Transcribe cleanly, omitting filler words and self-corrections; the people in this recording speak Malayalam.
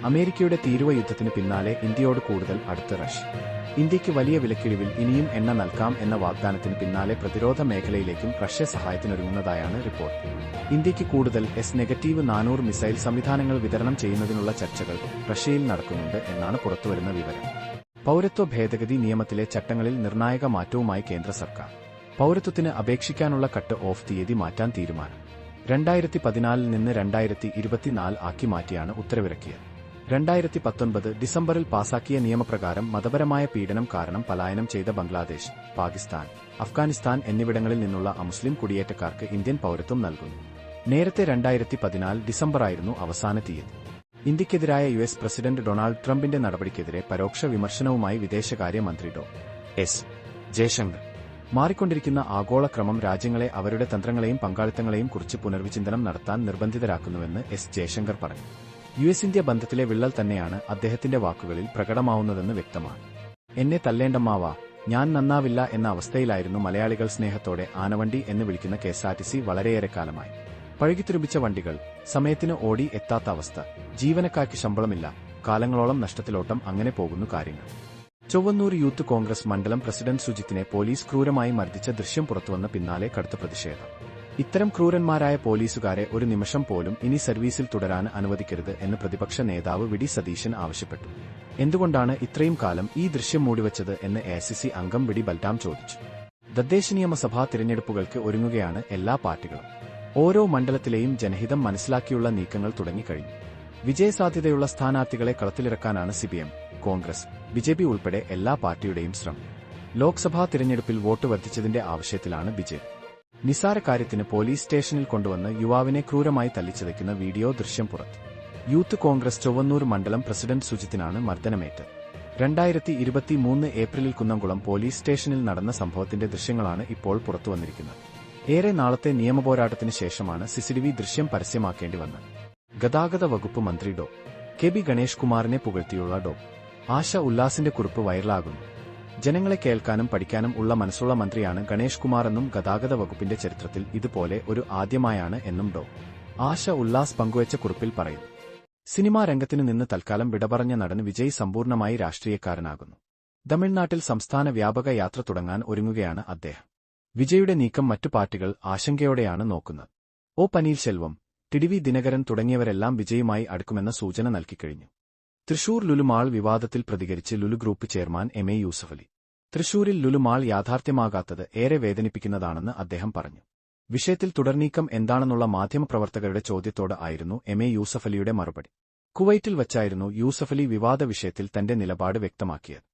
അമേരിക്കയുടെ തീരുവ യുദ്ധത്തിന് പിന്നാലെ ഇന്ത്യയോട് കൂടുതൽ അടുത്ത് റഷ്യ. ഇന്ത്യയ്ക്ക് വലിയ വിലക്കിഴിവിൽ ഇനിയും എണ്ണ നൽകാം എന്ന വാഗ്ദാനത്തിന് പിന്നാലെ പ്രതിരോധ മേഖലയിലേക്കും റഷ്യ സഹായത്തിനൊരുങ്ങുന്നതായാണ് റിപ്പോർട്ട്. ഇന്ത്യയ്ക്ക് കൂടുതൽ S-400 മിസൈൽ സംവിധാനങ്ങൾ വിതരണം ചെയ്യുന്നതിനുള്ള ചർച്ചകൾ റഷ്യയിൽ നടക്കുന്നുണ്ട് എന്നാണ് പുറത്തുവരുന്ന വിവരം. പൗരത്വ ഭേദഗതി നിയമത്തിലെ ചട്ടങ്ങളിൽ നിർണായക മാറ്റവുമായി കേന്ദ്ര സർക്കാർ. പൗരത്വത്തിന് അപേക്ഷിക്കാനുള്ള കട്ട് ഓഫ് തീയതി മാറ്റാൻ തീരുമാനം. 2014 നിന്ന് 2024 ആക്കി മാറ്റിയാണ് ഉത്തരവിറക്കിയത്. 2019 ഡിസംബറിൽ പാസാക്കിയ നിയമപ്രകാരം മതപരമായ പീഡനം കാരണം പലായനം ചെയ്ത ബംഗ്ലാദേശ്, പാകിസ്ഥാൻ, അഫ്ഗാനിസ്ഥാൻ എന്നിവിടങ്ങളിൽ നിന്നുള്ള അമുസ്ലിം കുടിയേറ്റക്കാർക്ക് ഇന്ത്യൻ പൗരത്വം നൽകുന്നു. നേരത്തെ 2014 ഡിസംബറായിരുന്നു അവസാന തീയതി. ഇന്ത്യക്കെതിരായ US പ്രസിഡന്റ് ഡൊണാൾഡ് ട്രംപിന്റെ നടപടിക്കെതിരെ പരോക്ഷ വിമർശനവുമായി വിദേശകാര്യ മന്ത്രി എസ് ജയശങ്കർ. മാറിക്കൊണ്ടിരിക്കുന്ന ആഗോളക്രമം രാജ്യങ്ങളെ അവരുടെ തന്ത്രങ്ങളെയും പങ്കാളിത്തങ്ങളെയും കുറിച്ച് പുനർവിചിന്തനം നടത്താൻ നിർബന്ധിതരാക്കുന്നുവെന്ന് എസ് ജയശങ്കർ പറഞ്ഞു. US-ഇന്ത്യ ബന്ധത്തിലെ വിള്ളൽ തന്നെയാണ് അദ്ദേഹത്തിന്റെ വാക്കുകളിൽ പ്രകടമാവുന്നതെന്ന് വ്യക്തമാണ്. എന്നെ തല്ലേണ്ടമ്മാവാ, ഞാൻ നന്നാവില്ല എന്ന അവസ്ഥയിലായിരുന്നു മലയാളികൾ സ്നേഹത്തോടെ ആനവണ്ടി എന്ന് വിളിക്കുന്ന KSRTC വളരെയേറെ കാലമായി. പഴുകിത്തുരുമ്പിച്ച വണ്ടികൾ, സമയത്തിന് ഓടി എത്താത്ത അവസ്ഥ, ജീവനക്കാർക്ക് ശമ്പളമില്ല, കാലങ്ങളോളം നഷ്ടത്തിലോട്ടം, അങ്ങനെ പോകുന്നു കാര്യങ്ങൾ. ചൊവ്വന്നൂർ യൂത്ത് കോൺഗ്രസ് മണ്ഡലം പ്രസിഡന്റ് സുജിത്തിനെ പോലീസ് ക്രൂരമായി മർദ്ദിച്ച ദൃശ്യം പുറത്തുവന്ന പിന്നാലെ കടുത്ത പ്രതിഷേധം. ഇത്തരം ക്രൂരന്മാരായ പോലീസുകാരെ ഒരു നിമിഷം പോലും ഇനി സർവീസിൽ തുടരാൻ അനുവദിക്കരുത് എന്ന് പ്രതിപക്ഷ നേതാവ് വി. ഡി. സതീശൻ ആവശ്യപ്പെട്ടു. എന്തുകൊണ്ടാണ് ഇത്രയും കാലം ഈ ദൃശ്യം മൂടിവച്ചത് എന്ന് AICC അംഗം വി. ഡി. ബൽറാം ചോദിച്ചു. തദ്ദേശ നിയമസഭാ തിരഞ്ഞെടുപ്പുകൾക്ക് ഒരുങ്ങുകയാണ് എല്ലാ പാർട്ടികളും. ഓരോ മണ്ഡലത്തിലെയും ജനഹിതം മനസ്സിലാക്കിയുള്ള നീക്കങ്ങൾ തുടങ്ങിക്കഴിഞ്ഞു. വിജയസാധ്യതയുള്ള സ്ഥാനാർത്ഥികളെ കളത്തിലിറക്കാനാണ് CPM, കോൺഗ്രസ്, BJP ഉൾപ്പെടെ എല്ലാ പാർട്ടിയുടെയും ശ്രമം. ലോക്സഭാ തിരഞ്ഞെടുപ്പിൽ വോട്ട് വർദ്ധിച്ചതിന്റെ ആവശ്യത്തിലാണ് BJP. നിസാര കാര്യത്തിന് പോലീസ് സ്റ്റേഷനിൽ കൊണ്ടുവന്ന് യുവാവിനെ ക്രൂരമായി തല്ലിച്ചതയ്ക്കുന്ന വീഡിയോ ദൃശ്യം പുറത്ത്. യൂത്ത് കോൺഗ്രസ് ചൊവ്വന്നൂർ മണ്ഡലം പ്രസിഡന്റ് സുജിത്തിനാണ് മർദ്ദനമേറ്റത്. 2023 ഏപ്രിലിൽ കുന്നംകുളം പോലീസ് സ്റ്റേഷനിൽ നടന്ന സംഭവത്തിന്റെ ദൃശ്യങ്ങളാണ് ഇപ്പോൾ പുറത്തുവന്നിരിക്കുന്നത്. ഏറെ നാളത്തെ നിയമപോരാട്ടത്തിന് ശേഷമാണ് CCTV ദൃശ്യം പരസ്യമാക്കേണ്ടി വന്നത്. ഗതാഗത വകുപ്പ് മന്ത്രി കെ. ബി. ഗണേഷ് കുമാറിനെ പുകഴ്ത്തിയുള്ള ആശ ഉല്ലാസിന്റെ കുറിപ്പ് വൈറലാകുന്നു. ജനങ്ങളെ കേൾക്കാനും പഠിക്കാനും ഉള്ള മനസ്സുള്ള മന്ത്രിയാണ് ഗണേഷ് കുമാറെന്നും ഗതാഗത വകുപ്പിന്റെ ചരിത്രത്തിൽ ഇതുപോലെ ഒരു ആദ്യമായാണ് എന്നും ആശ ഉല്ലാസ് പങ്കുവച്ച കുറിപ്പിൽ പറയുന്നു. സിനിമാ രംഗത്തിനു നിന്ന് തൽക്കാലം വിടപറഞ്ഞ നടൻ വിജയ് സമ്പൂർണമായി രാഷ്ട്രീയക്കാരനാകുന്നു. തമിഴ്നാട്ടിൽ സംസ്ഥാന വ്യാപക യാത്ര തുടങ്ങാൻ ഒരുങ്ങുകയാണ് അദ്ദേഹം. വിജയുടെ നീക്കം മറ്റു പാർട്ടികൾ ആശങ്കയോടെയാണ് നോക്കുന്നത്. പനീർശെൽവം, ടിഡിവി ദിനകരൻ തുടങ്ങിയവരെല്ലാം വിജയുമായി അടുക്കുമെന്ന സൂചന നൽകിക്കഴിഞ്ഞു. തൃശൂർ ലുലു മാൾ വിവാദത്തിൽ പ്രതികരിച്ച് Lulu group chairman MA Yusuffali. തൃശൂരിൽ ലുലു മാൾ യാഥാർത്ഥ്യമാകാത്തത് ഏറെ വേദനിപ്പിക്കുന്നതാണെന്ന് അദ്ദേഹം പറഞ്ഞു. വിഷയത്തിൽ തുടർനീക്കം എന്താണെന്നുള്ള മാധ്യമപ്രവർത്തകരുടെ ചോദ്യത്തോട് ആയിരുന്നു MA യൂസഫലിയുടെ മറുപടി. കുവൈറ്റിൽ വച്ചായിരുന്നു യൂസഫലി വിവാദ വിഷയത്തിൽ തന്റെ നിലപാട് വ്യക്തമാക്കിയത്.